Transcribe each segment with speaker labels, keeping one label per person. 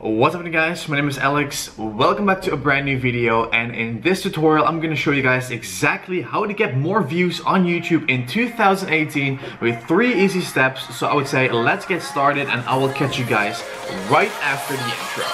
Speaker 1: What's up guys, my name is Alex. Welcome back to a brand new video, and in this tutorial I'm going to show you guys exactly how to get more views on YouTube in 2018 with 3 easy steps. So I would say let's get started, and I will catch you guys right after the intro.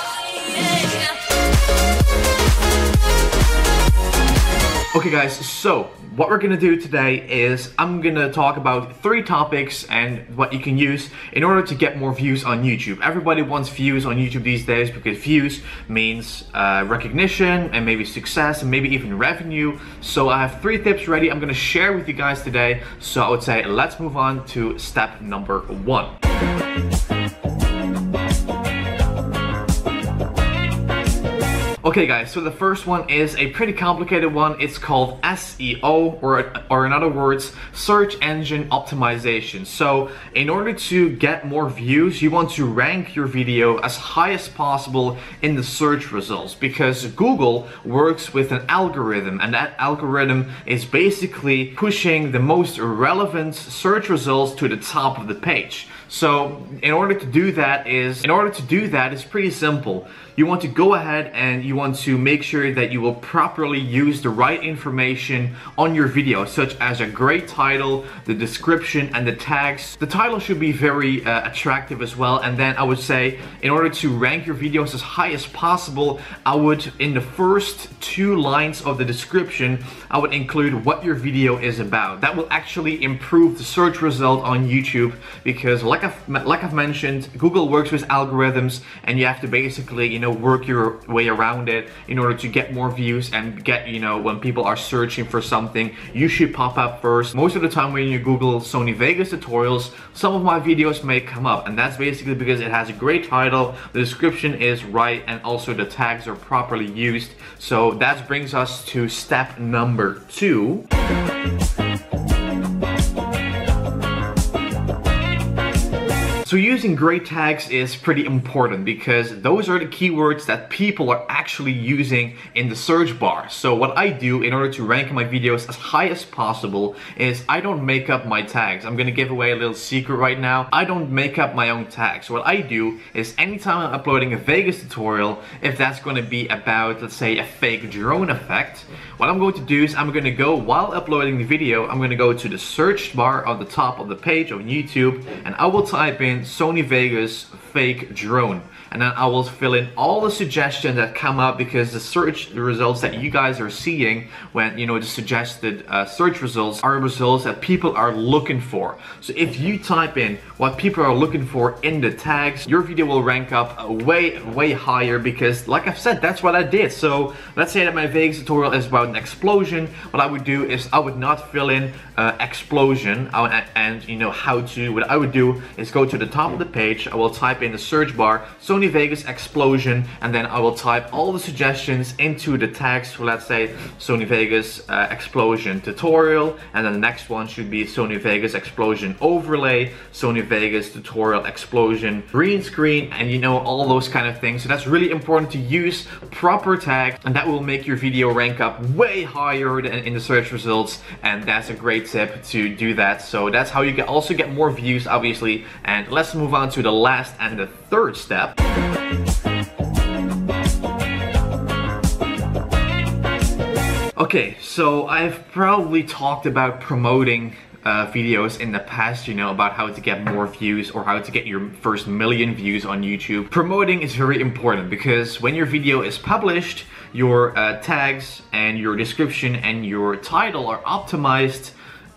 Speaker 1: Okay guys, so what we're gonna do today is I'm gonna talk about 3 topics and what you can use in order to get more views on YouTube. Everybody wants views on YouTube these days because views means recognition and maybe success and maybe even revenue. So I have 3 tips ready I'm gonna share with you guys today. So I would say let's move on to step number 1. Okay guys, so the first one is a pretty complicated one. It's called SEO, or in other words, search engine optimization. So in order to get more views, you want to rank your video as high as possible in the search results, because Google works with an algorithm, and that algorithm is basically pushing the most relevant search results to the top of the page. So in order to do that is pretty simple. You want to go ahead and you want to make sure that you will properly use the right information on your video, such as a great title, the description, and the tags. The title should be very attractive as well. And then I would say, in order to rank your videos as high as possible, I would, in the first 2 lines of the description, I would include what your video is about. That will actually improve the search result on YouTube, because like I've mentioned, Google works with algorithms, and you have to basically, work your way around it in order to get more views and get, when people are searching for something, you should pop up first. Most of the time when you Google Sony Vegas tutorials, some of my videos may come up, and that's basically because it has a great title, the description is right, and also the tags are properly used. So that brings us to step number 2. So using great tags is pretty important, because those are the keywords that people are actually using in the search bar. So what I do in order to rank my videos as high as possible is I don't make up my tags. I'm gonna give away a little secret right now. I don't make up my own tags. What I do is anytime I'm uploading a Vegas tutorial, if that's gonna be about, let's say, a fake drone effect, what I'm going to do is I'm gonna go, while uploading the video, I'm gonna go to the search bar on the top of the page on YouTube, and I will type in Sony Vegas fake drone, and then I will fill in all the suggestions that come up, because the results that you guys are seeing when the suggested search results are results that people are looking for. So if you type in what people are looking for in the tags, your video will rank up way higher, because like I've said, that's what I did. So let's say that my Vegas tutorial is about an explosion. What I would do is I would not fill in explosion and how to. What I would do is go to the top of the page, I will type in the search bar Sony Vegas explosion, and then I will type all the suggestions into the tags. So let's say Sony Vegas explosion tutorial, and then the next one should be Sony Vegas explosion overlay, Sony Vegas tutorial explosion green screen, and all those kind of things. So that's really important to use proper tags, and that will make your video rank up way higher than in the search results, and that's a great tip to do that. So that's how you can also get more views, obviously. And let's move on to the last and the 3rd step. Okay, so I've probably talked about promoting videos in the past, about how to get more views or how to get your first 1,000,000 views on YouTube. Promoting is very important, because when your video is published, your tags and your description and your title are optimized,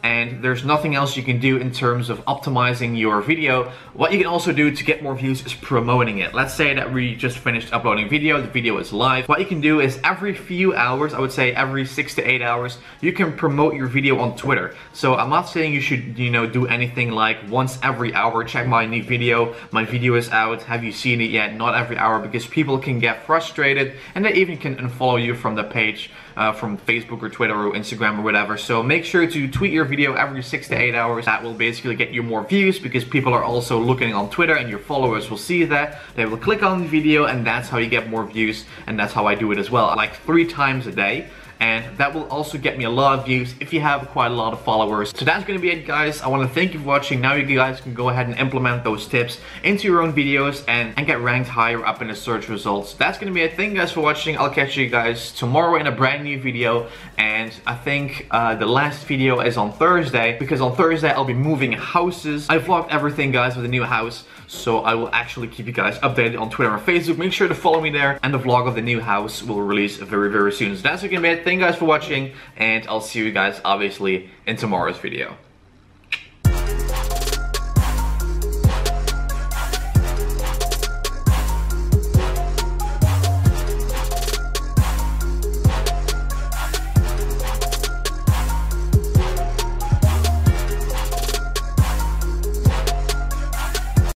Speaker 1: and there's nothing else you can do in terms of optimizing your video. What you can also do to get more views is promoting it. Let's say that we just finished uploading video, the video is live. What you can do is every few hours, I would say every 6 to 8 hours, you can promote your video on Twitter. So I'm not saying you should, do anything like once every hour, check my new video, my video is out, have you seen it yet? Not every hour, because people can get frustrated, and they even can unfollow you from the page, from Facebook or Twitter or Instagram or whatever. So make sure to tweet your video every 6 to 8 hours. That will basically get you more views, because people are also looking on Twitter, and your followers will see that. They will click on the video, and that's how you get more views, and that's how I do it as well. Like 3 times a day. and that will also get me a lot of views if you have quite a lot of followers. So that's gonna be it, guys. I want to thank you for watching. Now you guys can go ahead and implement those tips into your own videos and get ranked higher up in the search results. That's gonna be it. Thank you guys for watching. I'll catch you guys tomorrow in a brand new video, and I think the last video is on Thursday, because on Thursday I'll be moving houses. I vlogged everything, guys, with a new house, so I will actually keep you guys updated on Twitter and Facebook. Make sure to follow me there, and the vlog of the new house will release very soon. So that's gonna be it. Thank you guys for watching, and I'll see you guys obviously in tomorrow's video.